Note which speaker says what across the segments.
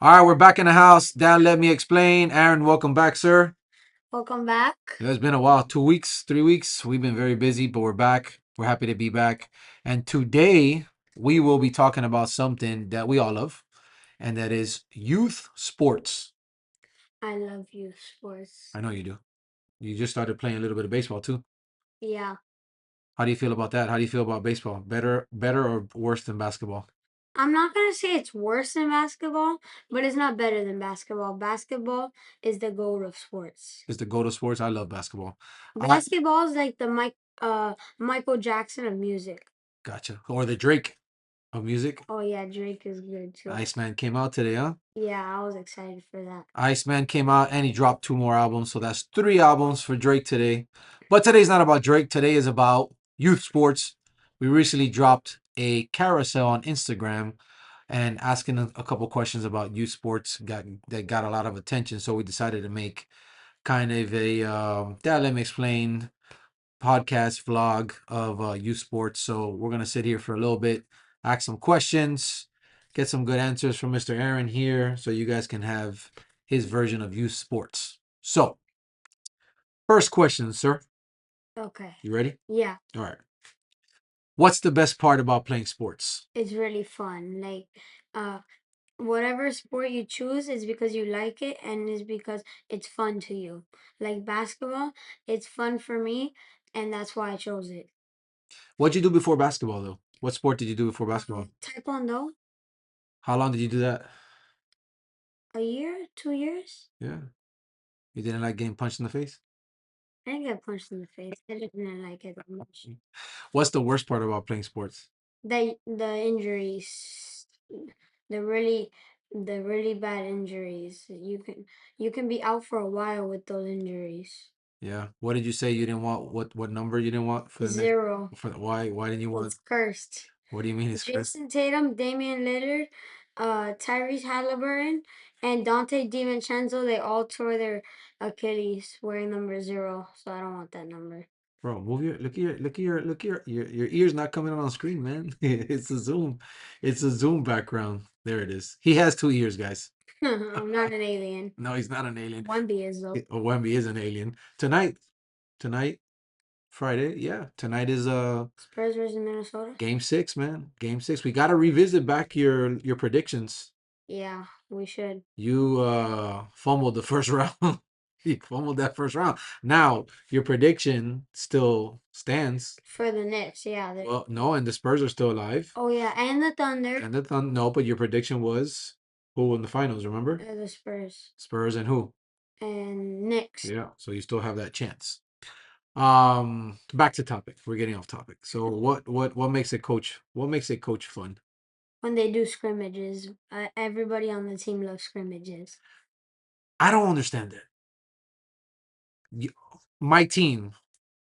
Speaker 1: All right, we're back in the house. Dad, let me explain. Aaron, welcome back, sir.
Speaker 2: Welcome back.
Speaker 1: It's been a while, 2 weeks, 3 weeks. We've been very busy, but we're back. We're happy to be back. And today we will be talking about something that we all love, and that is youth sports.
Speaker 2: I love youth sports.
Speaker 1: I know you do. You just started playing a little bit of baseball too.
Speaker 2: Yeah.
Speaker 1: How do you feel about that? How do you feel about baseball? Better or worse than basketball?
Speaker 2: I'm not going to say it's worse than basketball, but it's not better than basketball. Basketball is the goat of sports.
Speaker 1: Is the go to sports? I love basketball. I
Speaker 2: Basketball is like the Michael Jackson of music.
Speaker 1: gotcha. Or the Drake of music.
Speaker 2: Oh yeah, Drake is good too.
Speaker 1: Iceman came out today, huh?
Speaker 2: Yeah, I was excited for that.
Speaker 1: Iceman came out and he dropped two more albums. So that's three albums for Drake today. But today's not about Drake. Today is about youth sports. We recently dropped a carousel on Instagram and asking a couple questions about youth sports that got a lot of attention. So we decided to make kind of a that let me explain podcast vlog of youth sports. So we're gonna sit here for a little bit, ask some questions, get some good answers from Mr. Aaron here, so you guys can have his version of youth sports. So, first question, sir.
Speaker 2: Okay.
Speaker 1: You ready?
Speaker 2: Yeah,
Speaker 1: All right. What's the best part about playing sports?
Speaker 2: it's really fun. Like, uh, whatever sport you choose is because you like it and is because it's fun to you. Like basketball, it's fun for me, and that's why I chose it.
Speaker 1: What'd you do before basketball, though? What sport did you do before basketball?
Speaker 2: Taekwondo,
Speaker 1: How long did you do that?
Speaker 2: a year, 2 years.
Speaker 1: Yeah. You didn't like getting punched in the face?
Speaker 2: I didn't get punched in the face. I didn't like it that much.
Speaker 1: What's the worst part about playing sports?
Speaker 2: The injuries, the really bad injuries. You can be out for a while with those injuries.
Speaker 1: Yeah. What did you say you didn't want? What number you didn't want for the next?
Speaker 2: Zero.
Speaker 1: Why didn't you want?
Speaker 2: It's cursed.
Speaker 1: What do you mean it's Chris?
Speaker 2: Jason Tatum, Damian Lillard, Tyrese Halliburton, and Dante DiVincenzo, they all tore their Achilles wearing number 0. So I don't want that number.
Speaker 1: Bro, move your your ears not coming on screen, man. It's a Zoom. It's a Zoom background. There it is. He has two ears, guys.
Speaker 2: I'm not an alien.
Speaker 1: No, he's not an alien.
Speaker 2: Wemby is though.
Speaker 1: Wemby is an alien. Tonight, Friday, yeah. Tonight is
Speaker 2: Spurs versus Minnesota.
Speaker 1: game six, man. Game six. We gotta revisit back your predictions.
Speaker 2: Yeah, we should.
Speaker 1: You fumbled the first round. You fumbled that first round. Now your prediction still stands.
Speaker 2: For the Knicks, yeah.
Speaker 1: Well, no, and the Spurs are still alive.
Speaker 2: Oh yeah, and the Thunder.
Speaker 1: And no, but your prediction was who in the finals, remember?
Speaker 2: The Spurs
Speaker 1: Spurs and who?
Speaker 2: and Knicks.
Speaker 1: Yeah, so you still have that chance. Back to topic. We're getting off topic. So what makes a coach fun?
Speaker 2: When they do scrimmages, everybody on the team loves scrimmages.
Speaker 1: I don't understand that. You, my team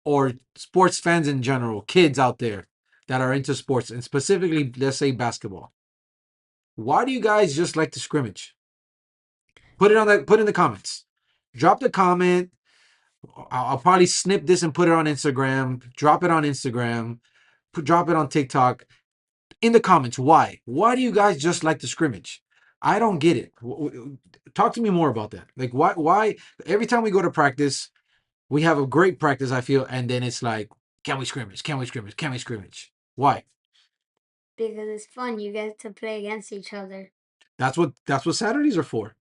Speaker 1: or sports fans in general, kids out there that are into sports and specifically let's say basketball. Why do you guys just like to scrimmage? Put in the comments. Drop the comment. I'll probably snip this and put it on Instagram. Drop it on Instagram. Drop it on TikTok. In the comments, why? Why do you guys just like to scrimmage? I don't get it. Talk to me more about that. Like, why? Why every time we go to practice, we have a great practice, I feel, and then it's like, can we scrimmage? Can we scrimmage? Can we scrimmage? Why?
Speaker 2: Because it's fun. You get to play against each other.
Speaker 1: That's what Saturdays are for.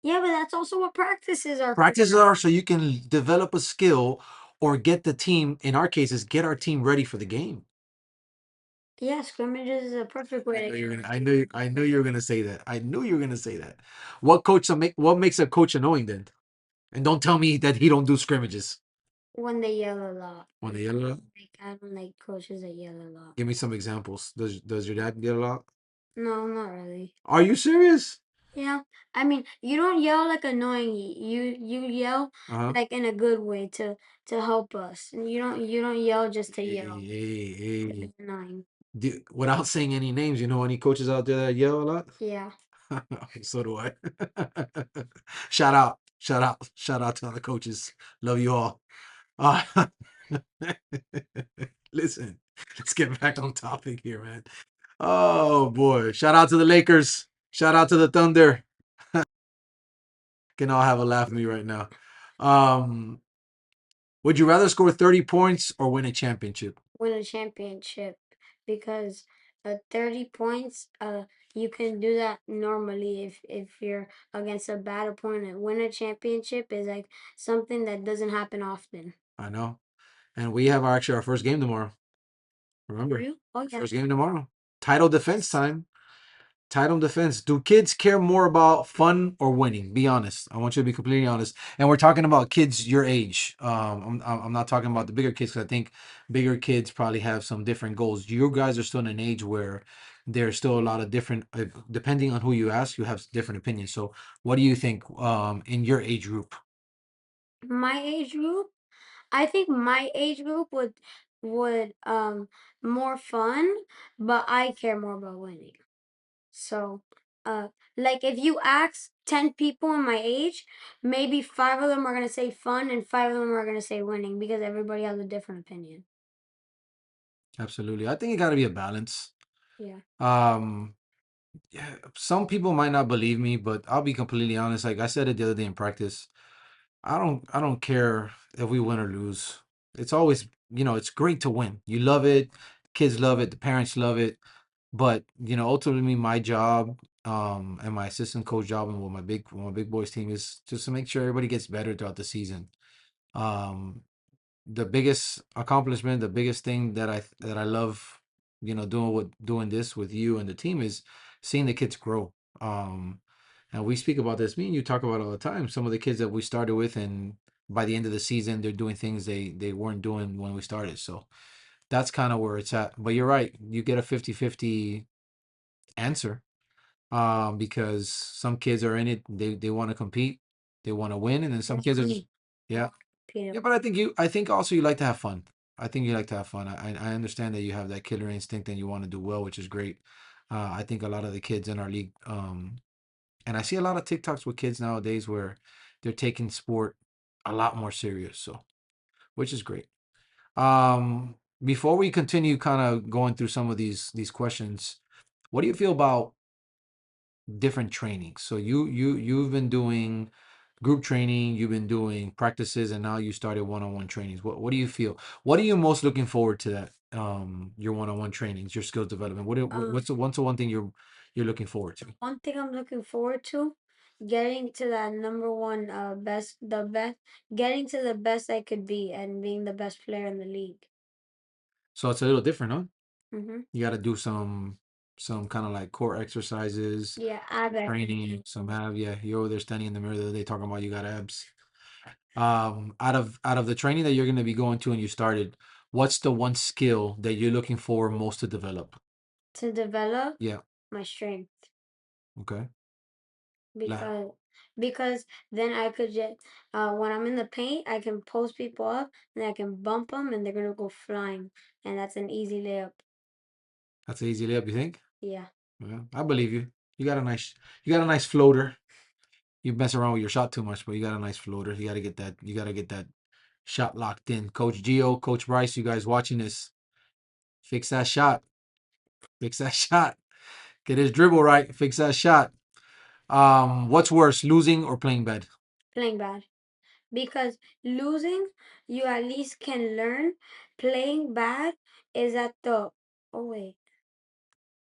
Speaker 2: Yeah, but that's also what practices are for.
Speaker 1: Practices are so you can develop a skill or get the team, in our cases, get our team ready for the game.
Speaker 2: Yeah, scrimmages is a perfect
Speaker 1: I
Speaker 2: way
Speaker 1: know
Speaker 2: to
Speaker 1: you're
Speaker 2: get
Speaker 1: gonna. I knew you were gonna say that. I knew you were gonna say that. What makes a coach annoying then? And don't tell me that he don't do scrimmages.
Speaker 2: when they yell a lot.
Speaker 1: When they yell a lot?
Speaker 2: Like I don't like coaches that yell a lot.
Speaker 1: Give me some examples. Does your dad yell a lot?
Speaker 2: No, not really.
Speaker 1: Are you serious?
Speaker 2: Yeah, I mean, you don't yell like annoying. You yell
Speaker 1: Uh-huh.
Speaker 2: like in a good way to help us. And you don't yell just to yell.
Speaker 1: Hey.
Speaker 2: It's annoying.
Speaker 1: Without saying any names, you know any coaches out there that yell a lot?
Speaker 2: Yeah.
Speaker 1: So do I. Shout out to all the coaches. Love you all. Uh, listen, let's get back on topic here, man. Oh boy. Shout out to the Lakers. Shout out to the Thunder. Can all have a laugh at me right now. Um, would you rather score 30 points or win a championship?
Speaker 2: Win a championship because 30 points, you can do that normally if you're against a bad opponent. Win a championship is like something that doesn't happen often.
Speaker 1: I know. And we have actually our first game tomorrow.
Speaker 2: For
Speaker 1: Remember,
Speaker 2: real? Oh yeah.
Speaker 1: first game tomorrow. Title defense time. Title defense. Do kids care more about fun or winning? Be honest. I want you to be completely honest. And we're talking about kids your age. I'm not talking about the bigger kids because I think bigger kids probably have some different goals. You guys are still in an age where there's still a lot of different, depending on who you ask, you have different opinions. So, what do you think in your age group?
Speaker 2: My age group, I think my age group would more fun, but I care more about winning. So, uh, like if you ask 10 people in my age, maybe five of them are gonna say fun and five of them are gonna say winning because everybody has a different opinion.
Speaker 1: Absolutely. I think it got to be a balance.
Speaker 2: Yeah.
Speaker 1: Um, yeah, some people might not believe me, but I'll be completely honest. Like I said it the other day in practice, I don't care if we win or lose. It's always, it's great to win. You love it, kids love it, the parents love it. But, ultimately my job, and my assistant coach job and with my big boys team is just to make sure everybody gets better throughout the season. Um, the biggest accomplishment, the biggest thing that I love, doing this with you and the team is seeing the kids grow. And we speak about this. Me and you talk about it all the time. Some of the kids that we started with, and by the end of the season, they're doing things they weren't doing when we started. So that's kind of where it's at. But you're right. You get a 50-50 answer, because some kids are in it. They want to compete, they want to win, and then some
Speaker 2: That's
Speaker 1: kids are just,
Speaker 2: me,
Speaker 1: yeah.
Speaker 2: Peter.
Speaker 1: Yeah, but I think also you like to have fun. I think you like to have fun. I understand that you have that killer instinct and you want to do well, which is great. I think a lot of the kids in our league, and I see a lot of TikToks with kids nowadays where they're taking sport a lot more serious. So, which is great. Before we continue, kind of going through some of these questions, what do you feel about different trainings? So you've been doing group training, you've been doing practices, and now you started one-on-one trainings. What do you feel? What are you most looking forward to that your one-on-one trainings, your skills development?
Speaker 2: Um,
Speaker 1: What's the one thing you're looking forward to?
Speaker 2: One thing I'm looking forward to, getting to that number one getting to the best I could be and being the best player in the league.
Speaker 1: So it's a little different, huh?
Speaker 2: Mm-hmm.
Speaker 1: You got to do some kind of like core exercises,
Speaker 2: Yeah, ab
Speaker 1: training,
Speaker 2: exercise.
Speaker 1: some have, yeah. You're over there standing in the mirror the other day talking about you got abs. Out of the training that you're going to be going to and you started, what's the one skill that you're looking for most to develop?
Speaker 2: To develop
Speaker 1: Yeah.
Speaker 2: my strength
Speaker 1: Okay. La-
Speaker 2: because then I could just when I'm in the paint I can post people up and I can bump them and they're gonna go flying and that's an easy layup.
Speaker 1: that's an easy layup, you think?
Speaker 2: Yeah,
Speaker 1: Yeah, I believe you. You got a nice floater. You mess around with your shot too much, but you got a nice floater. You got to get that shot locked in. Coach Gio, Coach Bryce, you guys watching this, fix that shot. Fix that shot. Get his dribble right. Fix that shot. What's worse, losing or playing bad?
Speaker 2: playing bad because losing you at least can learn. Playing bad is at the oh wait,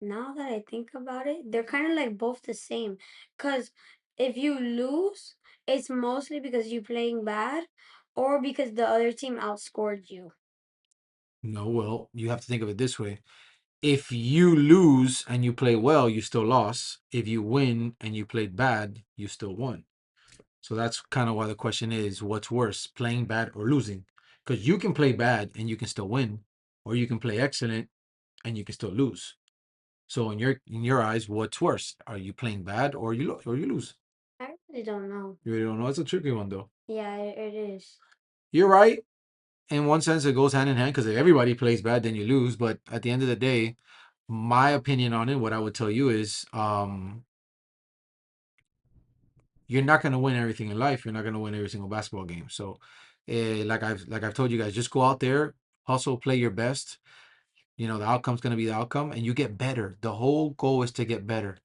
Speaker 2: now that I think about it, they're kind of like both the same. Cause if you lose, it's mostly because you playing bad or because the other team outscored you.
Speaker 1: No, well, you have to think of it this way. If you lose and you play well, you still lost. If you win and you played bad, you still won. So that's kind of why the question is, what's worse, playing bad or losing? Because you can play bad and you can still win, or you can play excellent and you can still lose. So in your eyes, what's worse? Are you playing bad or you lose?
Speaker 2: I really don't know.
Speaker 1: You really don't know. It's a tricky one though.
Speaker 2: Yeah, it is.
Speaker 1: You're right. In one sense, it goes hand in hand because if everybody plays bad, then you lose. But at the end of the day, my opinion on it, what I would tell you is, you're not going to win everything in life. You're not going to win every single basketball game. So, like I've told you guys, just go out there, hustle, play your best. The outcome's going to be the outcome, and you get better. The whole goal is to get better.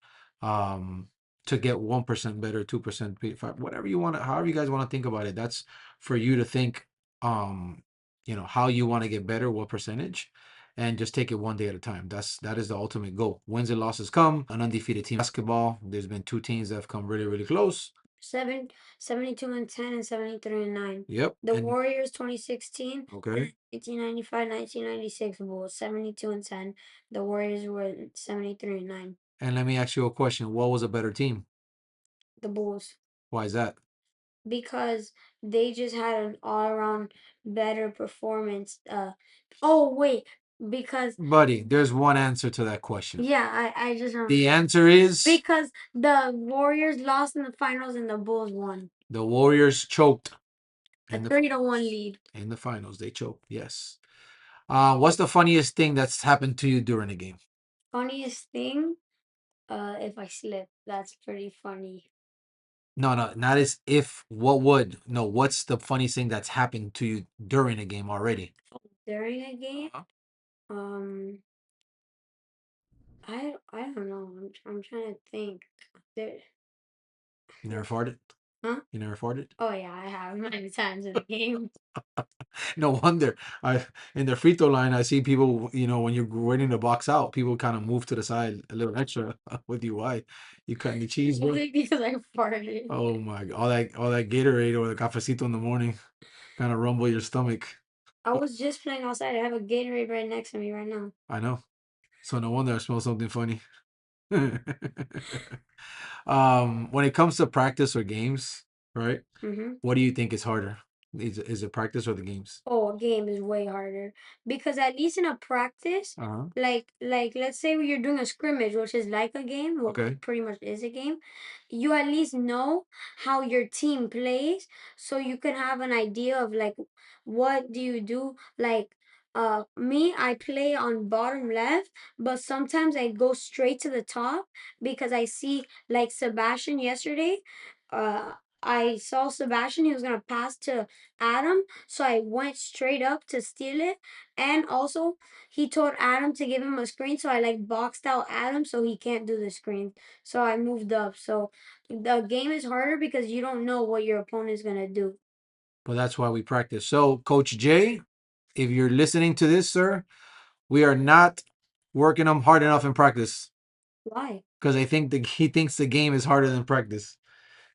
Speaker 1: Um, to get 1% better, 2% whatever you want to, however you guys want to think about it. That's for you to think, um, how you want to get better, what percentage, and just take it one day at a time. That is the ultimate goal. Wins and losses come. An undefeated team basketball. There's been two teams that have come really, really close.
Speaker 2: 72-10 and 73-9.
Speaker 1: Yep.
Speaker 2: The
Speaker 1: And
Speaker 2: Warriors 2016,
Speaker 1: okay.
Speaker 2: 1995, 1996 Bulls 72-10. The Warriors were 73-9.
Speaker 1: And let me ask you a question. What was a better team?
Speaker 2: The Bulls,
Speaker 1: Why is that?
Speaker 2: because they just had an all around better performance. Oh wait, because
Speaker 1: Buddy, there's one answer to that question.
Speaker 2: yeah, I just
Speaker 1: The answer is
Speaker 2: because the Warriors lost in the finals and the Bulls won
Speaker 1: the Warriors choked
Speaker 2: a
Speaker 1: in the
Speaker 2: 3-1 lead.
Speaker 1: in the finals. They choked. Yes. What's the funniest thing that's happened to you during a game?
Speaker 2: Funniest thing, if I slip, that's pretty funny.
Speaker 1: No, no, not as if. What would? No, what's the funniest thing that's happened to you during a game already?
Speaker 2: During a game,
Speaker 1: Uh-huh.
Speaker 2: um, I don't know. I'm trying to think. There,
Speaker 1: You never farted?
Speaker 2: huh?
Speaker 1: You never farted?
Speaker 2: Oh yeah, I have many times in the game.
Speaker 1: No wonder. I in the free throw line, I see people. When you're waiting to box out, people kind of move to the side a little extra with you. Why? You cutting the cheese, bro?
Speaker 2: Only because I farted.
Speaker 1: Oh my God! All that Gatorade or the cafecito in the morning kind of rumble your stomach.
Speaker 2: I was just playing outside. I have a Gatorade right next to me right now.
Speaker 1: I know. So no wonder I smell something funny. When it comes to practice or games, right?
Speaker 2: Mm-hmm.
Speaker 1: What do you think is harder? Is it practice or the games?
Speaker 2: Oh, a game is way harder because at least in a practice,
Speaker 1: Uh-huh.
Speaker 2: like let's say you're doing a scrimmage, which is like a game, well,
Speaker 1: Okay.
Speaker 2: pretty much is a game. You at least know how your team plays, so you can have an idea of like what do you do. Like me, I play on bottom left, but sometimes I go straight to the top because I see like Sebastian yesterday. Uh, I saw Sebastian. He was gonna pass to Adam, so I went straight up to steal it. And also, he told Adam to give him a screen, so I like boxed out Adam so he can't do the screen. So I moved up. So the game is harder because you don't know what your opponent's gonna do.
Speaker 1: But that's why we practice. So, Coach Jay, if you're listening to this, sir, we are not working them hard enough in practice
Speaker 2: Why?
Speaker 1: because I think he thinks the game is harder than practice.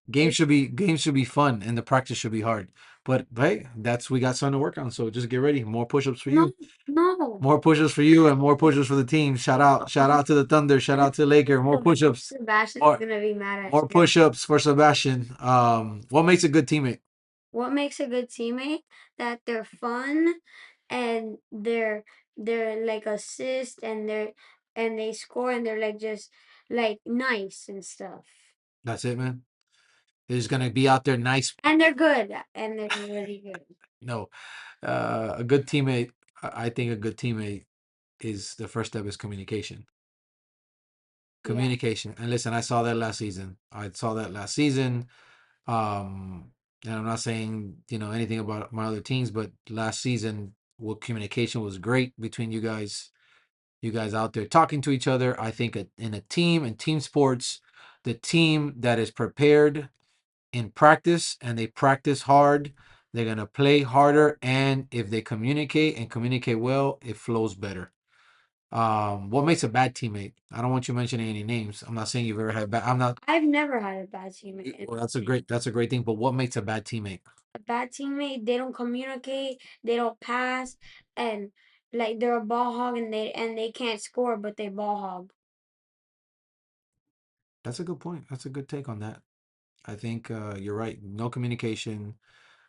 Speaker 1: Games should be fun and the practice should be hard. But hey, we got something to work on. So just get ready. More push-ups for
Speaker 2: No,
Speaker 1: you.
Speaker 2: no.
Speaker 1: More push-ups for you and more push-ups for the team. Shout out to the Thunder. Shout out to the Laker. More push-ups.
Speaker 2: Sebastian's
Speaker 1: More
Speaker 2: gonna be mad at
Speaker 1: more
Speaker 2: you.
Speaker 1: push-ups for Sebastian. What makes a good teammate?
Speaker 2: What makes a good teammate? That they're fun and they're like assist and they score and they're like just like nice and stuff.
Speaker 1: That's it, man. They're just gonna be out there nice.
Speaker 2: And they're good and they're really good.
Speaker 1: No, a good teammate. I think a good teammate is the first step is communication.
Speaker 2: Yeah.
Speaker 1: Communication. And listen, I saw that last season. I saw that last season. Um, and I'm not saying anything about my other teams, but last season, what communication was great between you guys. You guys out there talking to each other. I think in a team and team sports, the team that is prepared in practice and they practice hard, they're gonna play harder. And if they communicate and communicate well, it flows better. What makes a bad teammate? I don't want you mentioning any names. I'm not saying you've ever had bad. I'm not.
Speaker 2: I've never had a bad teammate.
Speaker 1: Well, that's a great thing. But what makes a bad teammate?
Speaker 2: A bad teammate, they don't communicate, they don't pass, and like they're a ball hog and they can't score, but they ball hog.
Speaker 1: That's a good point. That's a good take on that. I think you're right. No communication,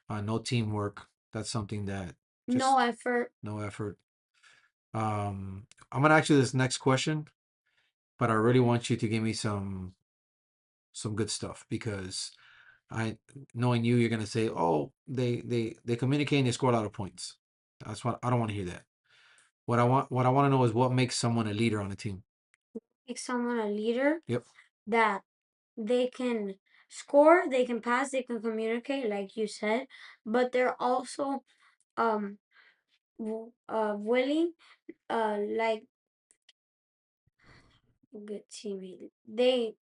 Speaker 1: no teamwork. That's something that
Speaker 2: No
Speaker 1: just
Speaker 2: effort.
Speaker 1: no effort. I'm gonna ask you this next question, but I really want you to give me some good stuff because I knowing you, you're gonna say, oh, they communicate and they score a lot of points. That's what I don't want to hear that. What I want to know is what makes someone a leader on a team.
Speaker 2: Make someone a leader
Speaker 1: Yep,
Speaker 2: that they can score, they can pass, they can communicate, like you said, but they're also um willing, like Good teammate. They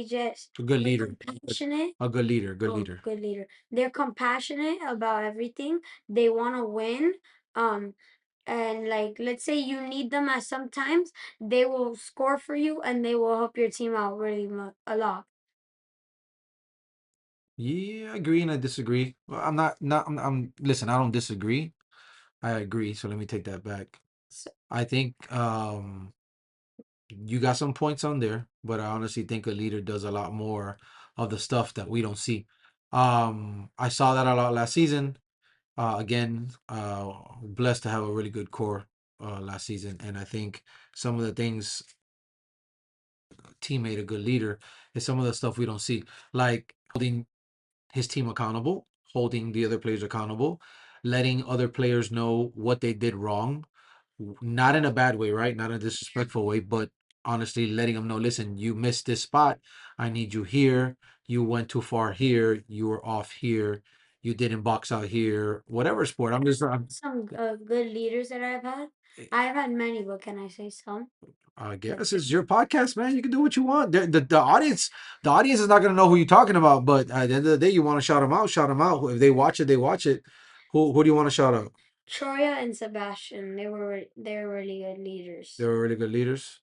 Speaker 2: just
Speaker 1: A good
Speaker 2: they're
Speaker 1: leader.
Speaker 2: compassionate.
Speaker 1: A good leader. Good
Speaker 2: Oh,
Speaker 1: leader.
Speaker 2: good leader. They're compassionate about everything. They want to win. Um, and like let's say you need them at sometimes, they will score for you and they will help your team out really a lot.
Speaker 1: Yeah, I agree and I disagree. Well, I'm not. Listen. I don't disagree. I agree. So let me take that back.
Speaker 2: So,
Speaker 1: I think you got some points on there, but I honestly think a leader does a lot more of the stuff that we don't see. I saw that a lot last season. Again, blessed to have a really good core last season, and I think some of the things team made a good leader is some of the stuff we don't see, like holding his team accountable, holding the other players accountable, letting other players know what they did wrong, not in a bad way, right? Not in a disrespectful way, but honestly letting them know, listen, you missed this spot. I need you here. You went too far here. You were off here. You didn't box out here. Whatever sport.
Speaker 2: some good leaders that I've had. I've had many, but can I say some?
Speaker 1: I
Speaker 2: Like,
Speaker 1: guess it's your podcast, man. You can do what you want. The audience is not gonna know who you're talking about. But at the end of the day, you want to shout them out. Shout them out. If they watch it, they watch it. Who do you want to shout out?
Speaker 2: Troya and Sebastian, they're really good
Speaker 1: They
Speaker 2: leaders.
Speaker 1: were really good leaders.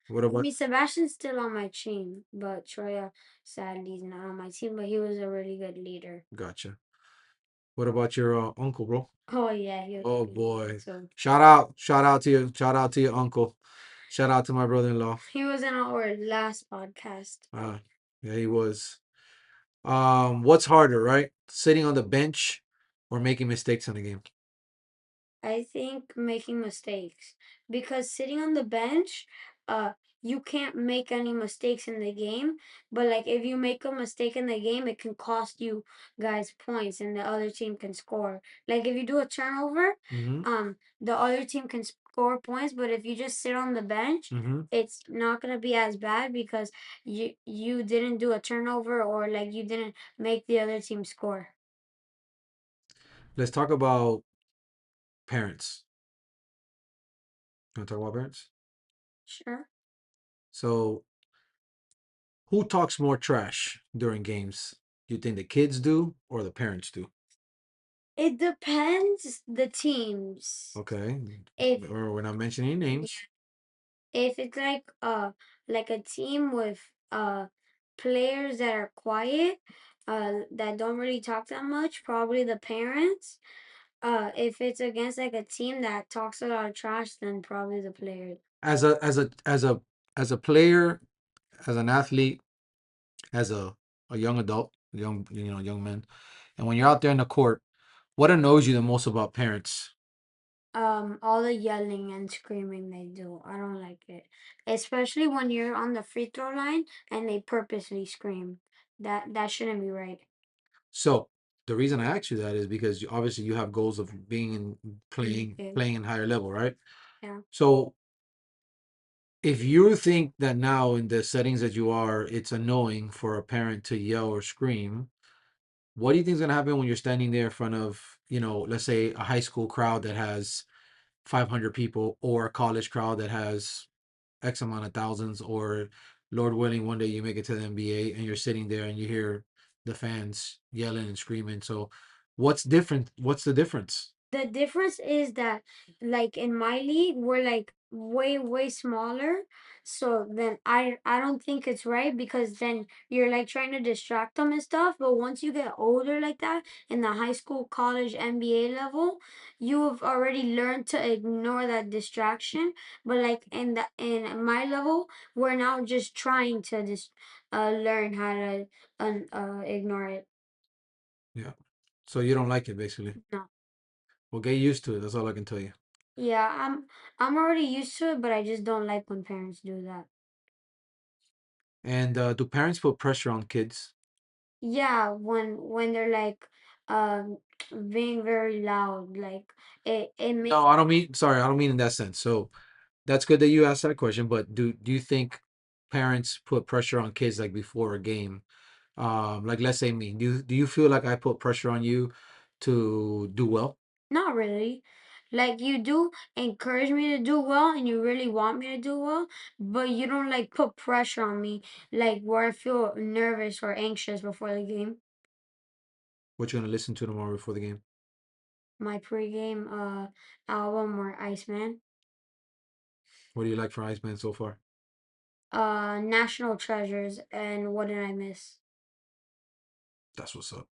Speaker 1: What
Speaker 2: I
Speaker 1: about?
Speaker 2: mean, Sebastian's still on my team, but Troya sadly is not on my team. But he was a really good leader.
Speaker 1: Gotcha. What about your uncle, bro?
Speaker 2: Oh yeah, he was
Speaker 1: Oh
Speaker 2: really good
Speaker 1: boy.
Speaker 2: too.
Speaker 1: Shout out to you. Shout out to your uncle. Shout out to my brother-in-law.
Speaker 2: He was in our last podcast.
Speaker 1: Uh, yeah, he was. What's harder, right? Sitting on the bench or making mistakes in the game?
Speaker 2: I think making mistakes because sitting on the bench, uh, you can't make any mistakes in the game. But like if you make a mistake in the game, it can cost you guys points, and the other team can score. Like if you do a turnover,
Speaker 1: Mm-hmm.
Speaker 2: the other team can score points. But if you just sit on the bench,
Speaker 1: Mm-hmm.
Speaker 2: it's not gonna be as bad because you didn't do a turnover or like you didn't make the other team score.
Speaker 1: Let's talk about parents. Want to talk about parents?
Speaker 2: Sure.
Speaker 1: So, who talks more trash during games? Do you think the kids do or the parents do?
Speaker 2: It depends the teams.
Speaker 1: Okay.
Speaker 2: If
Speaker 1: We're not mentioning any names.
Speaker 2: if it's like a team with players that are quiet, that don't really talk that much, probably the parents. If it's against like a team that talks a lot of trash, then probably the players.
Speaker 1: As a player, as an athlete, as a young adult, young man, and when you're out there in the court, what annoys you the most about parents?
Speaker 2: All the yelling and screaming they do, I don't like it. Especially when you're on the free throw line and they purposely scream. That shouldn't be right.
Speaker 1: So the reason I ask you that is because obviously you have goals of being in
Speaker 2: Okay.
Speaker 1: playing in higher level, right?
Speaker 2: Yeah.
Speaker 1: So if you think that now in the settings that you are, it's annoying for a parent to yell or scream, what do you think is going to happen when you're standing there in front of, let's say a high school crowd that has 500 people or a college crowd that has X amount of thousands, or Lord willing, one day you make it to the NBA and you're sitting there and you hear the fans yelling and screaming. So what's different? What's the difference?
Speaker 2: The difference is that, like in my league, we're like way smaller. So then I don't think it's right because then you're like trying to distract them and stuff. But once you get older like that in the high school, college, NBA level, you have already learned to ignore that distraction. But like in my level, we're now just trying to just learn how to ignore it.
Speaker 1: Yeah. So you don't like it basically.
Speaker 2: No.
Speaker 1: Well, get used to it. That's all I can tell you.
Speaker 2: Yeah, I'm already used to it, but I just don't like when parents do that.
Speaker 1: And do parents put pressure on kids?
Speaker 2: Yeah, when they're like um being very loud, like it makes
Speaker 1: No, I don't mean, sorry, I don't mean in that sense. So that's good that you asked that question, but do you think parents put pressure on kids like before a game? Like let's say me. Do you feel like I put pressure on you to do well?
Speaker 2: not really. Like you do encourage me to do well and you really want me to do well, but you don't like put pressure on me like where I feel nervous or anxious before the game.
Speaker 1: What you gonna listen to tomorrow before the game?
Speaker 2: My pregame album or Iceman.
Speaker 1: What do you like for Iceman so far?
Speaker 2: National Treasures and What Did I Miss?
Speaker 1: That's what's up.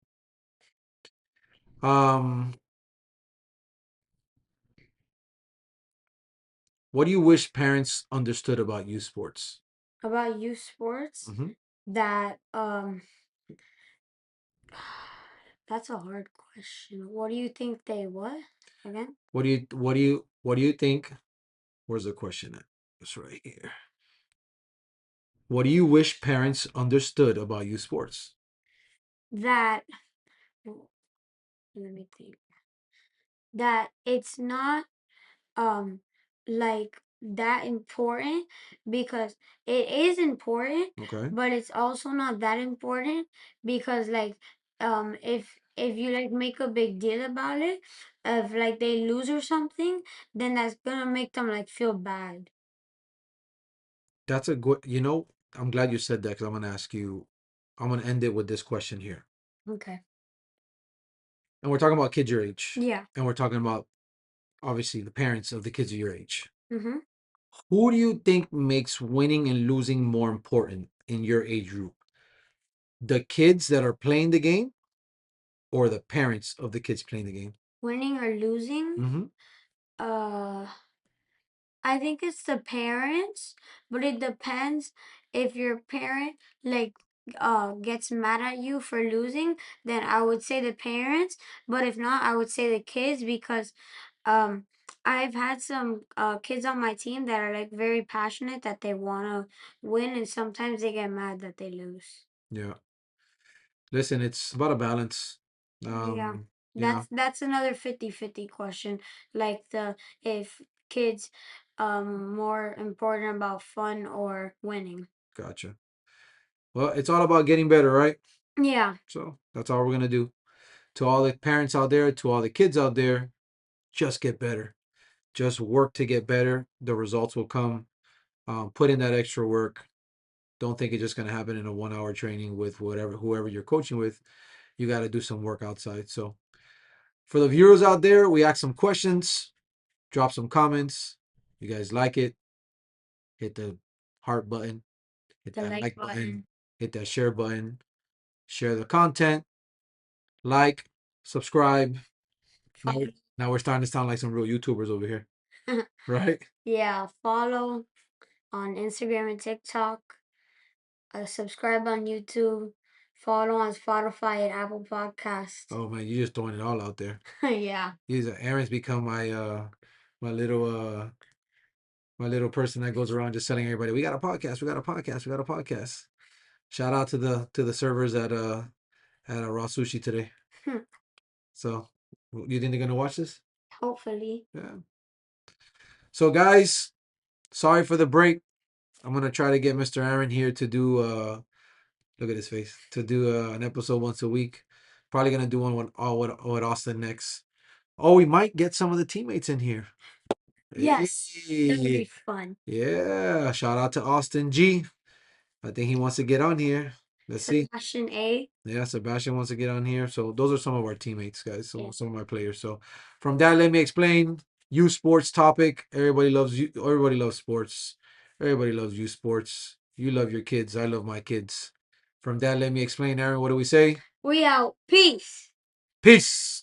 Speaker 1: Um, what do you wish parents understood about youth sports?
Speaker 2: About youth sports
Speaker 1: Hmm.
Speaker 2: that that's a hard question. What do you think they what? Again?
Speaker 1: What do you think? Where's the question at? It's right here. What do you wish parents understood about youth sports?
Speaker 2: That let me think. That it's not um like that important because it is important,
Speaker 1: Okay.
Speaker 2: but it's also not that important because like if you like make a big deal about it, if like they lose or something, then that's gonna make them like feel bad.
Speaker 1: That's a good, I'm glad you said that because I'm going to end it with this question here.
Speaker 2: Okay.
Speaker 1: And we're talking about kids your age.
Speaker 2: Yeah.
Speaker 1: And we're talking about, obviously, the parents of the kids of your age.
Speaker 2: Mm-hmm.
Speaker 1: Who do you think makes winning and losing more important in your age group? The kids that are playing the game or the parents of the kids playing the game?
Speaker 2: Winning or losing?
Speaker 1: Mm-hmm.
Speaker 2: Uh I think it's the parents, but it depends if your parent like gets mad at you for losing, then I would say the parents, but if not, I would say the kids because um I've had some kids on my team that are like very passionate that they want to win and sometimes they get mad that they lose.
Speaker 1: Yeah. Listen, it's about a balance.
Speaker 2: Yeah.
Speaker 1: Yeah,
Speaker 2: That's another 50-50 question. Like the if kids more important about fun or winning.
Speaker 1: gotcha. Well, it's all about getting better, right?
Speaker 2: Yeah.
Speaker 1: So that's all we're gonna do. To all the parents out there, to all the kids out there, just get better. Just work to get better. The results will come. Put in that extra work. Don't think it's just gonna happen in a 1 hour training with whoever you're coaching with. You got to do some work outside. So for the viewers out there, we asked some questions. Drop some comments. You guys like it? Hit the heart button. Hit
Speaker 2: The
Speaker 1: that
Speaker 2: like
Speaker 1: like button.
Speaker 2: button.
Speaker 1: Hit that share button. Share the content. Like, subscribe. Now,
Speaker 2: Follow.
Speaker 1: now we're starting to sound like some real YouTubers over here, right?
Speaker 2: Yeah, follow on Instagram and TikTok. Subscribe on YouTube. Follow on Spotify and Apple Podcasts.
Speaker 1: Oh man, you're just throwing it all out there.
Speaker 2: Yeah.
Speaker 1: Aaron's become my little my little person that goes around just telling everybody we got a podcast, we got a podcast, we got a podcast. Shout out to the servers at Raw Sushi today. So you think they're gonna watch this?
Speaker 2: Hopefully.
Speaker 1: Yeah. So guys, sorry for the break. I'm gonna try to get Mr. Aaron here to do look at his face, to do an episode once a week. Probably gonna do one with Austin next. Oh, we might get some of the teammates in here.
Speaker 2: Yes. That would be
Speaker 1: Hey,
Speaker 2: fun.
Speaker 1: yeah. Shout out to Austin G. I think he wants to get on here. Let's see.
Speaker 2: Sebastian A.
Speaker 1: Yeah, Sebastian wants to get on here. So those are some of our teammates, guys.
Speaker 2: Yeah.
Speaker 1: Some of my players. So from that, let me explain. Youth sports topic. Everybody loves you. Everybody loves sports. Everybody loves youth sports. You love your kids. I love my kids. From that, let me explain, Aaron. What do we say?
Speaker 2: We out. Peace.
Speaker 1: Peace.